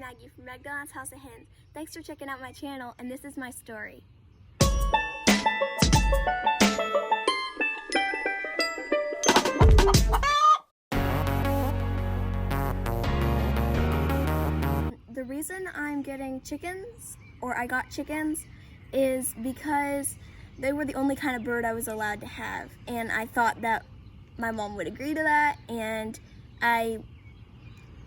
Maggie from McDonald's House of Hens. Thanks for checking out my channel, and this is my story. The reason I'm getting chickens, or I got chickens, is because they were the only kind of bird I was allowed to have, and I thought that my mom would agree to that, and I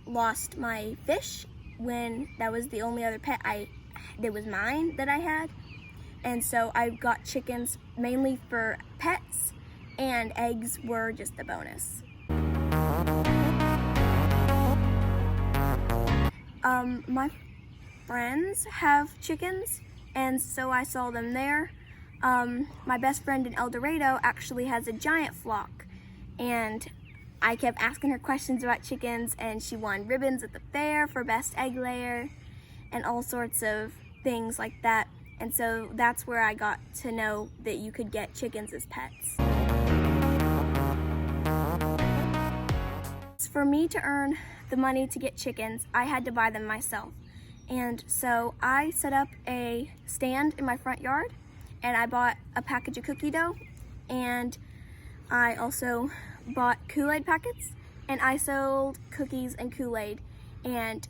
lost my fish when that was the only other pet that was mine that I had, and so I got chickens mainly for pets, and eggs were just a bonus. My friends have chickens, and so I saw them there. My best friend in El Dorado actually has a giant flock, and I kept asking her questions about chickens, and she won ribbons at the fair for best egg layer and all sorts of things like that. And so that's where I got to know that you could get chickens as pets. For me to earn the money to get chickens, I had to buy them myself. And so I set up a stand in my front yard, and I bought a package of cookie dough, and I also bought Kool-Aid packets, and I sold cookies and Kool-Aid, and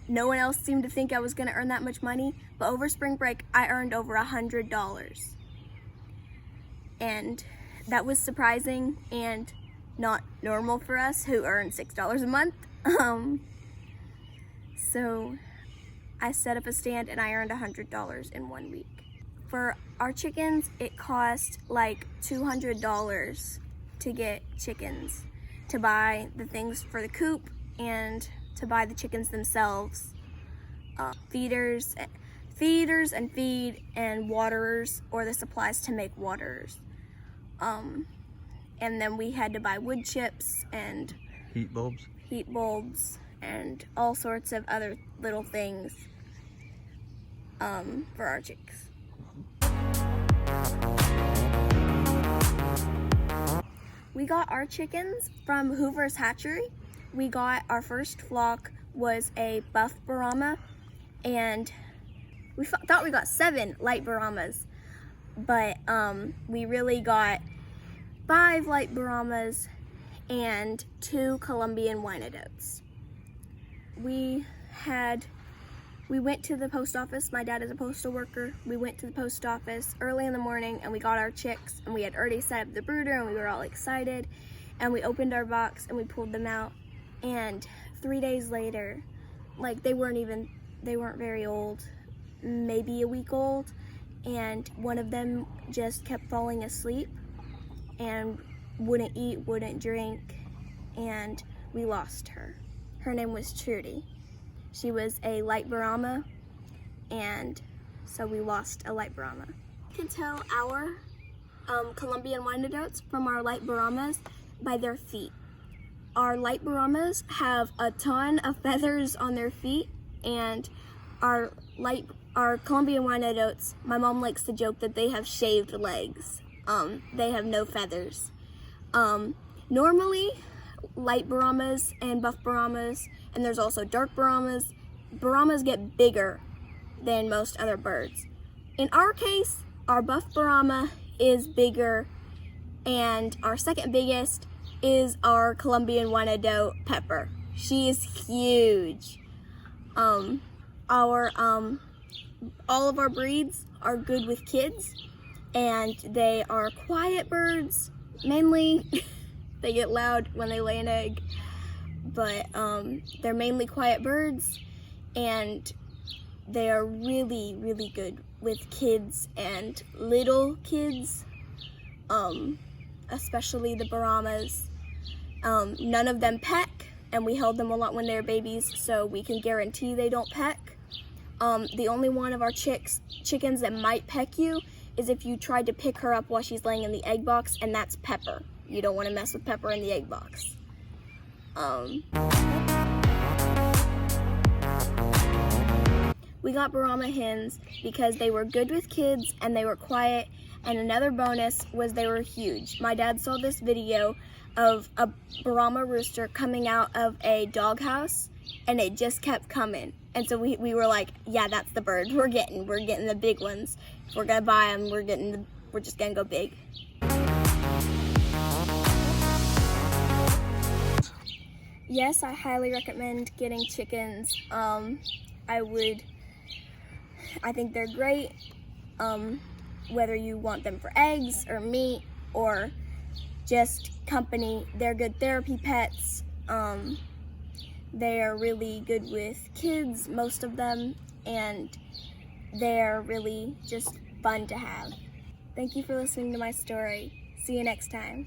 no one else seemed to think I was going to earn that much money, but over spring break I earned over $100, and that was surprising and not normal for us who earn $6 a month. So I set up a stand and I earned $100 in 1 week. For our chickens, it cost like $200 to get chickens, to buy the things for the coop and to buy the chickens themselves, feeders and feed and waterers, or the supplies to make waterers. And then we had to buy wood chips and heat bulbs and all sorts of other little things for our chicks. We got our chickens from Hoover's Hatchery. We got our first flock was a buff Brahma, and we thought we got 7 light Brahmas, but we really got 5 light Brahmas and 2 Colombian Wyandottes. We went to the post office. My dad is a postal worker. We went to the post office early in the morning and we got our chicks, and we had already set up the brooder and we were all excited, and we opened our box and we pulled them out, and 3 days later, like they weren't very old, maybe a week old, and one of them just kept falling asleep and wouldn't eat, wouldn't drink, and we lost her. Her name was Trudy. She was a light Brahma, and so we lost a light Brahma. You can tell our Colombian Wyandottes from our light Brahmas by their feet. Our light Brahmas have a ton of feathers on their feet, and our Colombian Wyandottes, my mom likes to joke that they have shaved legs. They have no feathers. Normally, light Brahmas and buff Brahmas, and there's also dark Brahmas, get bigger than most other birds. In our case, our buff Brahma is bigger, and our second biggest is our Colombian Wyandotte Pepper. She is huge. All of our breeds are good with kids, and they are quiet birds, mainly. They get loud when they lay an egg, but they're mainly quiet birds, and they are really, really good with kids and little kids, especially the Brahmas. None of them peck, and we held them a lot when they were babies, so we can guarantee they don't peck. The only one of our chickens that might peck you is if you tried to pick her up while she's laying in the egg box, and that's Pepper. You don't want to mess with Pepper in the egg box. We got Brahma hens because they were good with kids and they were quiet, and another bonus was they were huge. My dad saw this video of a Brahma rooster coming out of a doghouse, and it just kept coming. And so we were like, yeah, that's the bird we're getting the big ones. If we're gonna buy them, we're just gonna go big. Yes, I highly recommend getting chickens. I think they're great, whether you want them for eggs or meat or just company. They're good therapy pets. They are really good with kids, most of them, and they're really just fun to have. Thank you for listening to my story. See you next time.